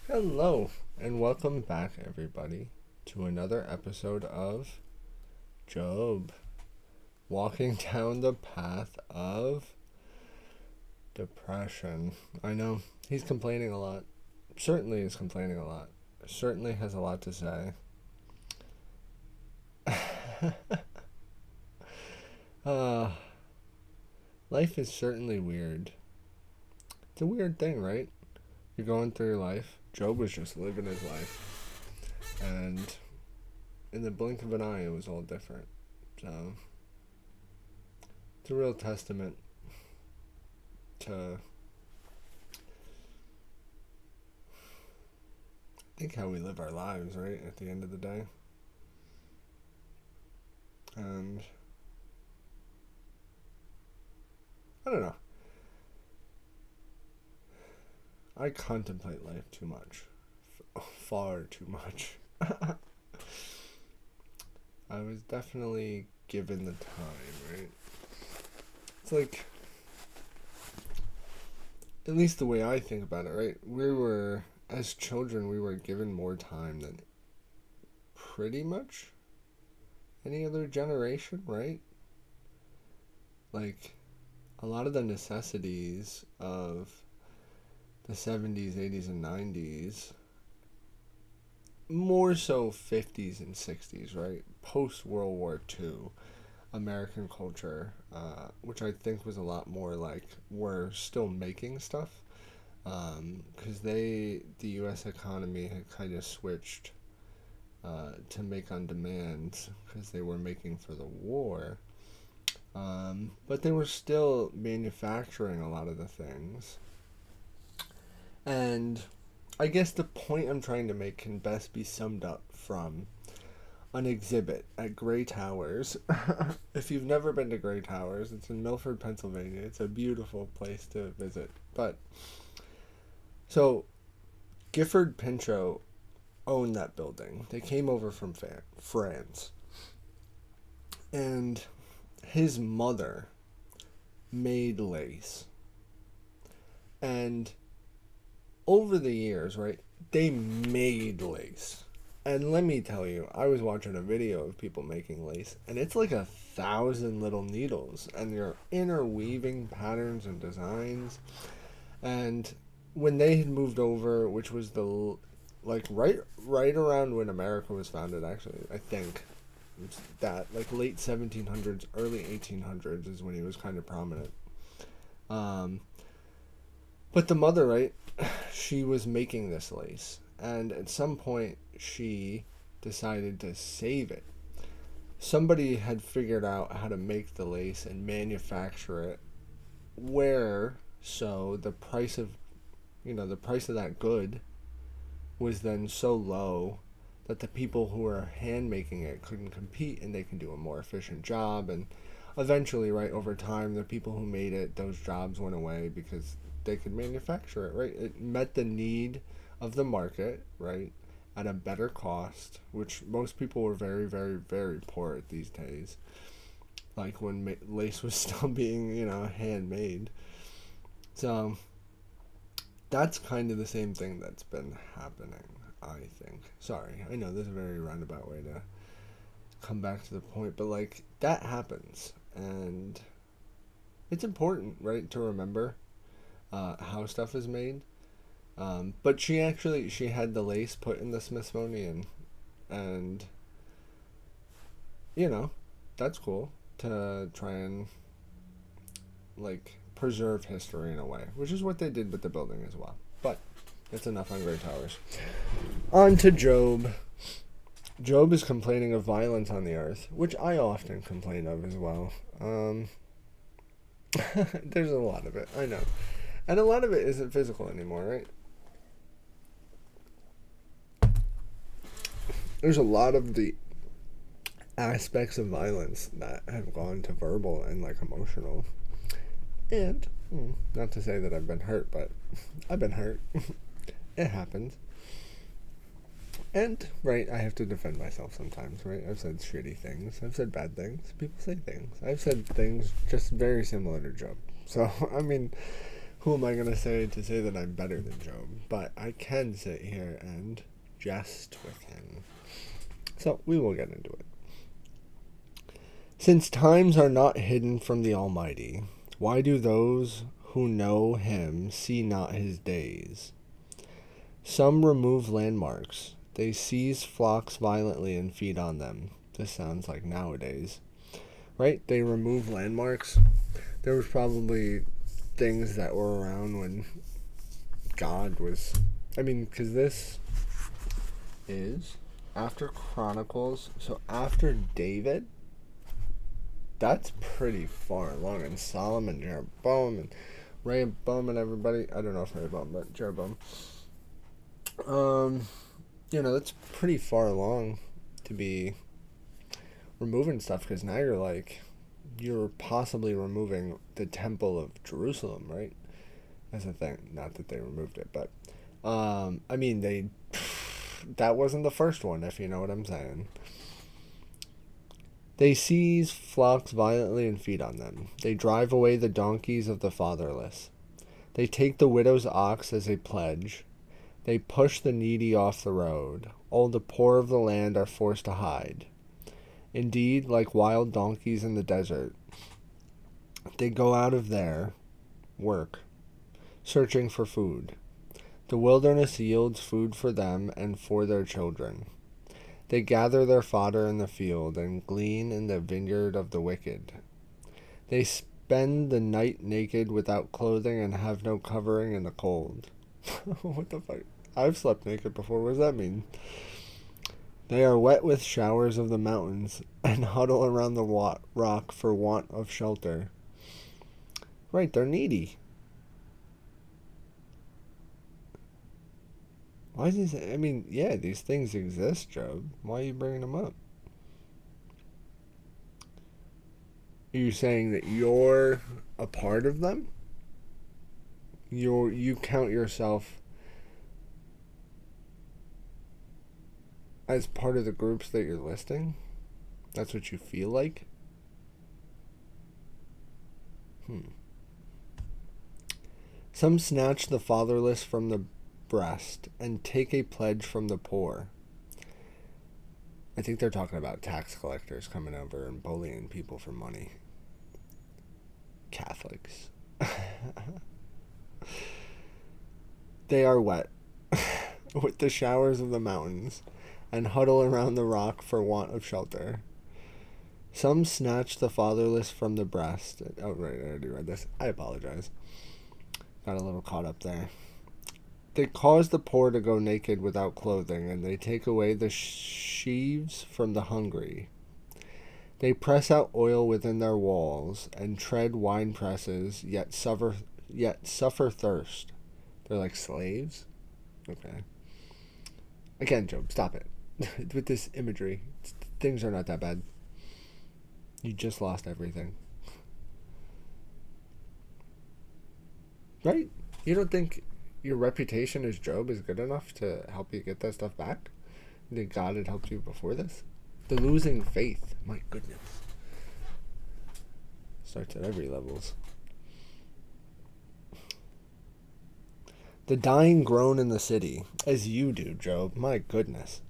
Hello, and welcome back, everybody, to another episode of Job, walking down the path of depression. I know, he's complaining a lot. Certainly is complaining a lot. Certainly has a lot to say. uh, Life is certainly weird. It's a weird thing, right? You're going through your life. Job was just living his life. And in the blink of an eye, it was all different. So, it's a real testament to, I think, how we live our lives, right? At the end of the day. And I don't know. I contemplate life too much. Far too much. I was definitely given the time, right? It's like, at least the way I think about it, right? As children, we were given more time than pretty much any other generation, right? Like, a lot of the necessities of the 70s, 80s, and 90s, more so 50s and 60s, right? Post World War II American culture, which I think was a lot more like we're still making stuff. Because the U.S. economy had kind of switched to make on demand because they were making for the war. But they were still manufacturing a lot of the things. And I guess the point I'm trying to make can best be summed up from an exhibit at Gray Towers. If you've never been to Gray Towers, it's in Milford, Pennsylvania. It's a beautiful place to visit. But so Gifford Pinchot owned that building. They came over from France. And his mother made lace. And over the years, right, they made lace. And let me tell you, I was watching a video of people making lace, and it's like 1,000 little needles, and you're interweaving patterns and designs. And when they had moved over, which was right around when America was founded, actually, I think it's that like late 1700s, early 1800s is when he was kind of prominent. But the mother, right, she was making this lace, and at some point she decided to save it. Somebody had figured out how to make the lace and manufacture it where so the price of that good was then so low that the people who were hand making it couldn't compete, and they can do a more efficient job. And eventually, right, over time, the people who made it, those jobs went away because they could manufacture it, right? It met the need of the market, right, at a better cost, which most people were very, very, very poor at these days. Like when lace was still being, handmade. So that's kind of the same thing that's been happening, I think. Sorry, I know this is a very roundabout way to come back to the point, but like that happens, and it's important, right, to remember how stuff is made. But she had the lace put in the Smithsonian, and you know, that's cool to try and like preserve history in a way, which is what they did with the building as well. But that's enough on Great Towers. On to Job. Job is complaining of violence on the earth, which I often complain of as well. There's a lot of it, I know. And a lot of it isn't physical anymore, right? There's a lot of the aspects of violence that have gone to verbal and like emotional. And not to say that I've been hurt, but I've been hurt. It happens. And, right, I have to defend myself sometimes, right? I've said shitty things. I've said bad things. People say things. I've said things just very similar to Job. So, I mean, who am I going to say that I'm better than Job? But I can sit here and jest with him. So we will get into it. Since times are not hidden from the Almighty, why do those who know him see not his days? Some remove landmarks. They seize flocks violently and feed on them. This sounds like nowadays. Right? They remove landmarks. There was probably things that were around when God was... because this is after Chronicles. So after David, that's pretty far along. And Solomon, Jeroboam, and Rehoboam, and everybody. I don't know if Rehoboam, but Jeroboam. That's pretty far along to be removing stuff, because now you're possibly removing the temple of Jerusalem, right? That's a thing. Not that they removed it, but that wasn't the first one, if you know what I'm saying. They seize flocks violently and feed on them. They drive away the donkeys of the fatherless. They take the widow's ox as a pledge. They push the needy off the road. All the poor of the land are forced to hide. Indeed, like wild donkeys in the desert, they go out of their work, searching for food. The wilderness yields food for them and for their children. They gather their fodder in the field and glean in the vineyard of the wicked. They spend the night naked without clothing and have no covering in the cold. What the fuck? I've slept naked before. What does that mean? They are wet with showers of the mountains and huddle around the rock for want of shelter. Right, they're needy. Why is this? Yeah, these things exist, Job. Why are you bringing them up? Are you saying that you're a part of them? You count yourself as part of the groups that you're listing? That's what you feel like? Some snatch the fatherless from the breast and take a pledge from the poor. I think they're talking about tax collectors coming over and bullying people for money. Catholics. They are wet with the showers of the mountains and huddle around the rock for want of shelter. Some snatch the fatherless from the breast. Oh, right, I already read this. I apologize. Got a little caught up there. They cause the poor to go naked without clothing, and they take away the sheaves from the hungry. They press out oil within their walls and tread wine presses, yet suffer thirst. They're like slaves? Okay. Again, Job, stop it. With this imagery, things are not that bad. You just lost everything. Right? You don't think your reputation as Job is good enough to help you get that stuff back? You think God had helped you before this? The losing faith. My goodness. Starts at every levels. The dying groan in the city, as you do, Job. My goodness.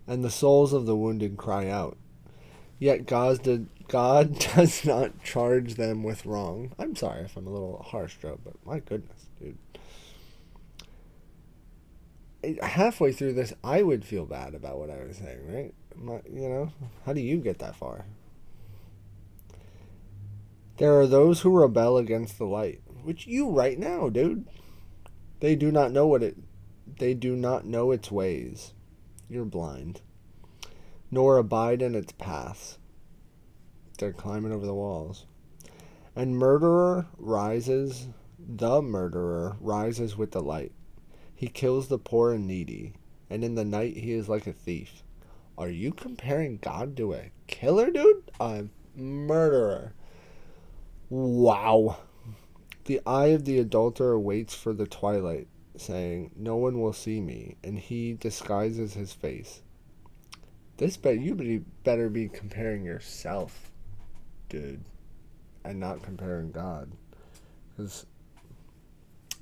And the souls of the wounded cry out. Yet God does not charge them with wrong. I'm sorry if I'm a little harsh, Job, but my goodness, dude. Halfway through this, I would feel bad about what I was saying, right? How do you get that far? There are those who rebel against the light, which you right now, dude. They do not know its ways. You're blind. Nor abide in its paths. They're climbing over the walls. And the murderer rises with the light. He kills the poor and needy, and in the night he is like a thief. Are you comparing God to a killer, dude? A murderer. Wow. The eye of the adulterer waits for the twilight, saying, no one will see me, and he disguises his face. You better be comparing yourself, dude, and not comparing God. Because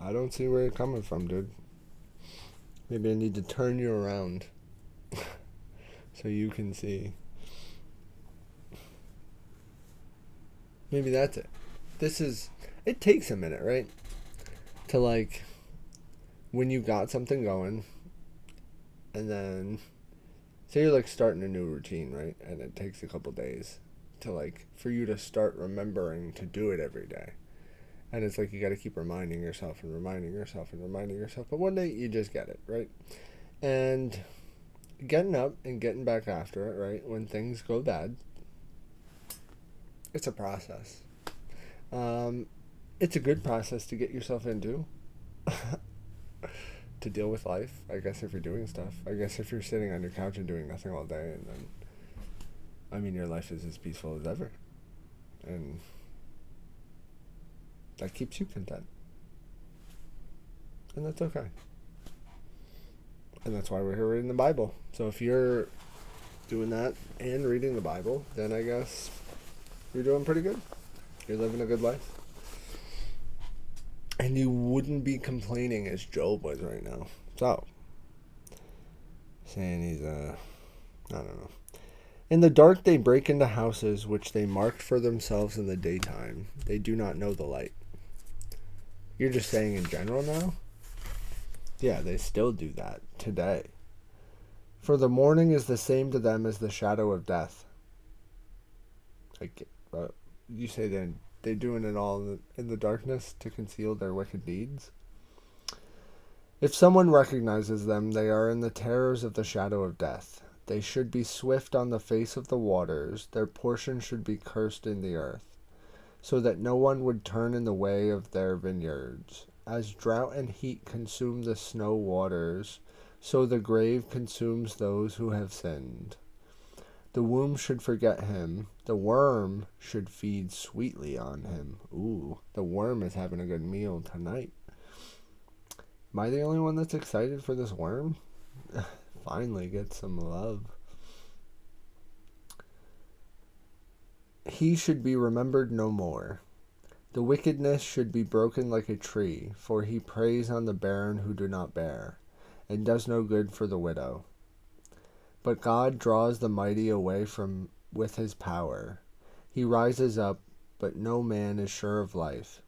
I don't see where you're coming from, dude. Maybe I need to turn you around so you can see. Maybe that's it. It takes a minute, right? To like, when you got something going, and then, say you're like starting a new routine, right? And it takes a couple days to like, for you to start remembering to do it every day. And it's like you got to keep reminding yourself and reminding yourself and reminding yourself. But one day you just get it, right? And getting up and getting back after it, right? When things go bad, it's a process. It's a good process to get yourself into to deal with life. I guess if you're doing stuff. I guess if you're sitting on your couch and doing nothing all day, and then, I mean, your life is as peaceful as ever. And that keeps you content. And that's okay. And that's why we're here reading the Bible. So if you're doing that and reading the Bible, then I guess you're doing pretty good. You're living a good life. And you wouldn't be complaining as Job was right now. So, saying he's, I don't know. In the dark they break into houses which they marked for themselves in the daytime. They do not know the light. You're just saying in general now? Yeah, they still do that today. For the morning is the same to them as the shadow of death. Like, you say then they're doing it all in the darkness to conceal their wicked deeds? If someone recognizes them, they are in the terrors of the shadow of death. They should be swift on the face of the waters. Their portion should be cursed in the earth, so that no one would turn in the way of their vineyards. As drought and heat consume the snow waters, so the grave consumes those who have sinned. The womb should forget him. The worm should feed sweetly on him. Ooh, the worm is having a good meal tonight. Am I the only one that's excited for this worm? Finally get some love. He should be remembered no more. The wickedness should be broken like a tree, for he preys on the barren who do not bear, and does no good for the widow. But God draws the mighty away from with his power. He rises up, but no man is sure of life.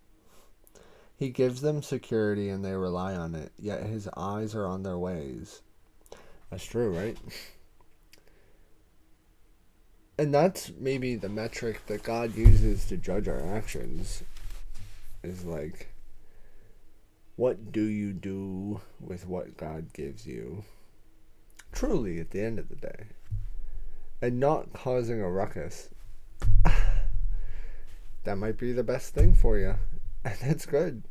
He gives them security and they rely on it, yet his eyes are on their ways. That's true, right? And that's maybe the metric that God uses to judge our actions. Is like, what do you do with what God gives you? Truly, at the end of the day. And not causing a ruckus. That might be the best thing for you. And that's good.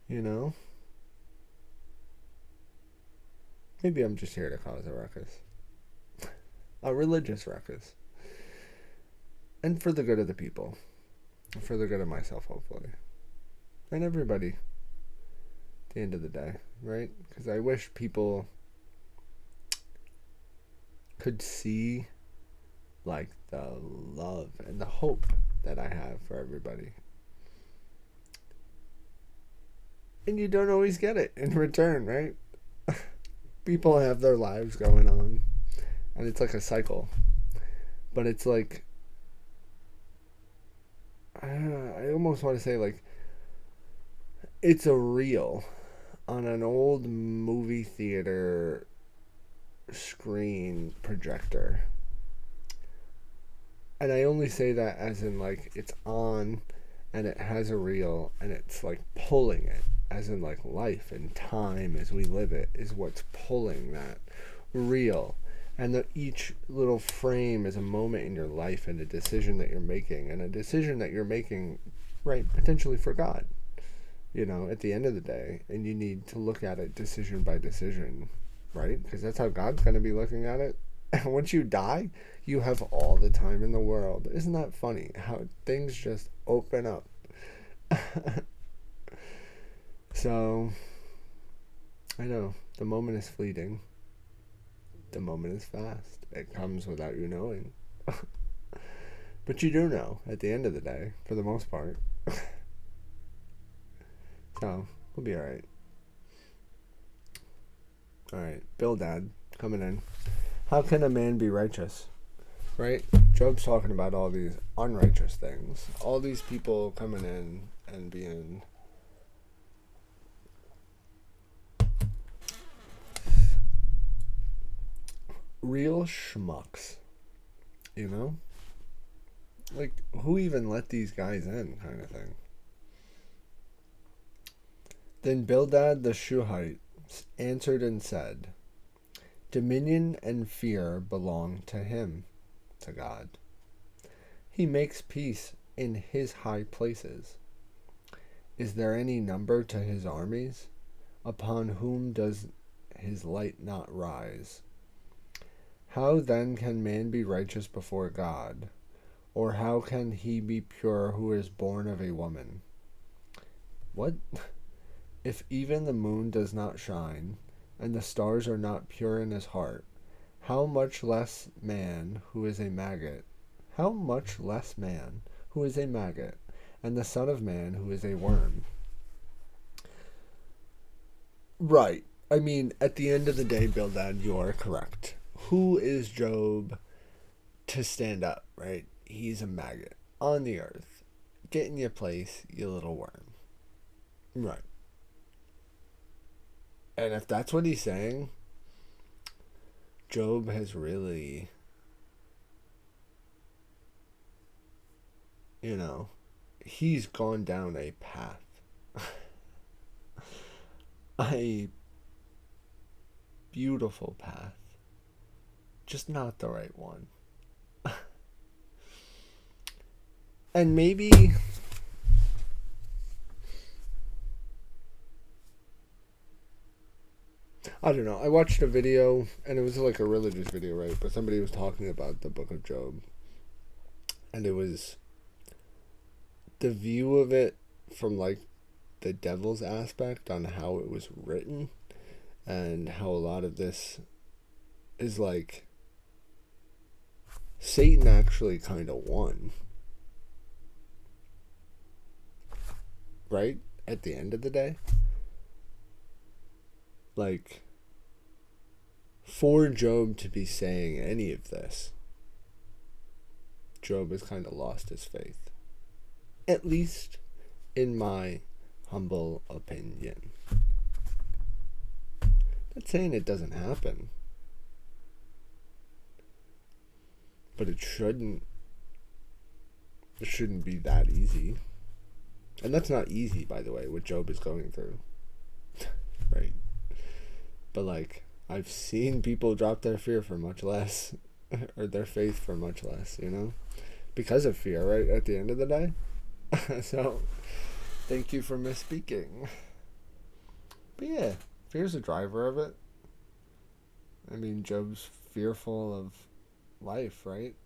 You know? Maybe I'm just here to cause a ruckus. A religious ruckus. And for the good of the people. For the good of myself, hopefully. And everybody. At the end of the day, right? Because I wish people could see like the love and the hope that I have for everybody. And you don't always get it in return, right? People have their lives going on. And it's like a cycle. But it's like, I almost want to say like, it's a reel on an old movie theater screen projector. And I only say that as in like, it's on and it has a reel and it's like pulling it. As in like life and time as we live it is what's pulling that reel. And each little frame is a moment in your life and a decision that you're making. And a decision that you're making, right, potentially for God. You know, at the end of the day. And you need to look at it decision by decision, right? Because that's how God's going to be looking at it. And once you die, you have all the time in the world. Isn't that funny? How things just open up. So, I know, the moment is fleeting. The moment is fast. It comes without you knowing. But you do know, at the end of the day, for the most part. Oh, we'll be alright. Alright, Bildad coming in. How can a man be righteous? Right? Job's talking about all these unrighteous things. All these people coming in and being real schmucks. You know? Like, who even let these guys in, kind of thing. Then Bildad the Shuhite answered and said, dominion and fear belong to him, to God. He makes peace in his high places. Is there any number to his armies? Upon whom does his light not rise? How then can man be righteous before God? Or how can he be pure who is born of a woman? What? If even the moon does not shine, and the stars are not pure in his heart, how much less man who is a maggot? How much less man who is a maggot, and the son of man who is a worm? Right. I mean, at the end of the day, Bildad, you are correct. Who is Job to stand up, right? He's a maggot on the earth. Get in your place, you little worm. Right. And if that's what he's saying, Job has really, he's gone down a path. A beautiful path. Just not the right one. And maybe I don't know. I watched a video, and it was like a religious video, right? But somebody was talking about the book of Job. And it was the view of it from like the devil's aspect on how it was written, and how a lot of this is like Satan actually kind of won. Right? At the end of the day. Like, for Job to be saying any of this, Job has kind of lost his faith. At least in my humble opinion. Not saying it doesn't happen. But it shouldn't be that easy. And that's not easy, by the way, what Job is going through. Right? But like, I've seen people drop their fear for much less, or their faith for much less, because of fear, right? At the end of the day. So, thank you for misspeaking. But yeah, fear's a driver of it. I mean, Job's fearful of life, right?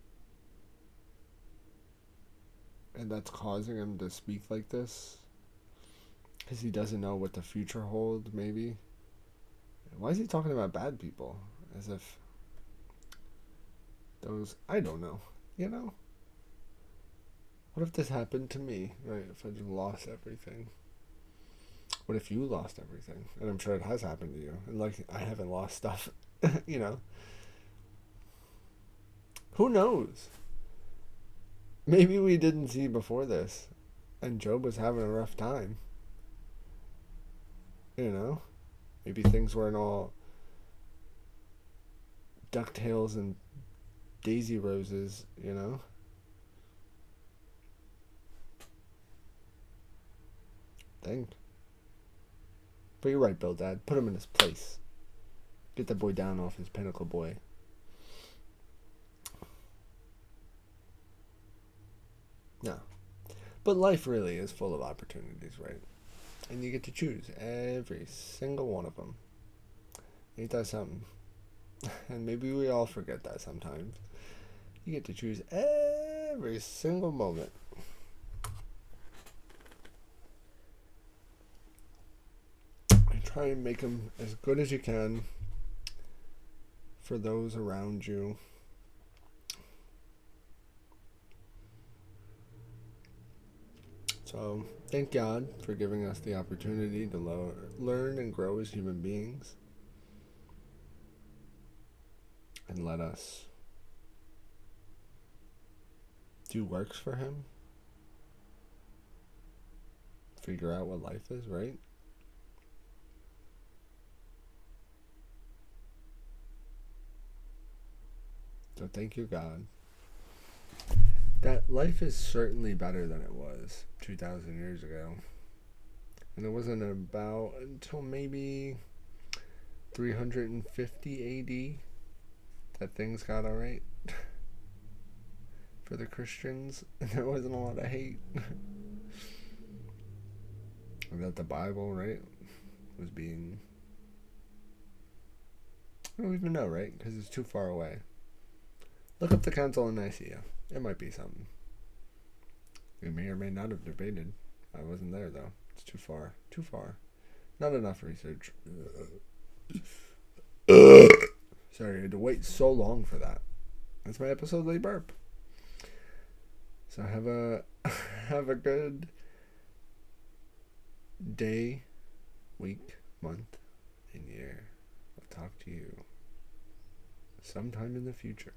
And that's causing him to speak like this. Because he doesn't know what the future holds, maybe. Why is he talking about bad people? As if those, I don't know, What if this happened to me, right? If I just lost everything? What if you lost everything? And I'm sure it has happened to you. And like, I haven't lost stuff, Who knows? Maybe we didn't see before this, and Job was having a rough time. Maybe things weren't all DuckTales and Daisy Roses, Thing. But you're right, Bildad. Put him in his place. Get that boy down off his pinnacle, boy. No. But life really is full of opportunities, right? And you get to choose every single one of them. Ain't that something? And maybe we all forget that sometimes. You get to choose every single moment. And try and make them as good as you can for those around you. So, thank God for giving us the opportunity to learn and grow as human beings. And let us do works for Him. Figure out what life is, right? So, thank you, God. That life is certainly better than it was 2,000 years ago. And it wasn't about until maybe 350 AD that things got alright for the Christians. And there wasn't a lot of hate. And that the Bible, right, was being... I don't even know, right? Because it's too far away. Look up the Council of Nicaea. It might be something. We may or may not have debated. I wasn't there, though. It's too far. Too far. Not enough research. Sorry, I had to wait so long for that. That's my episode-late burp. So have a good day, week, month, and year. I'll talk to you sometime in the future.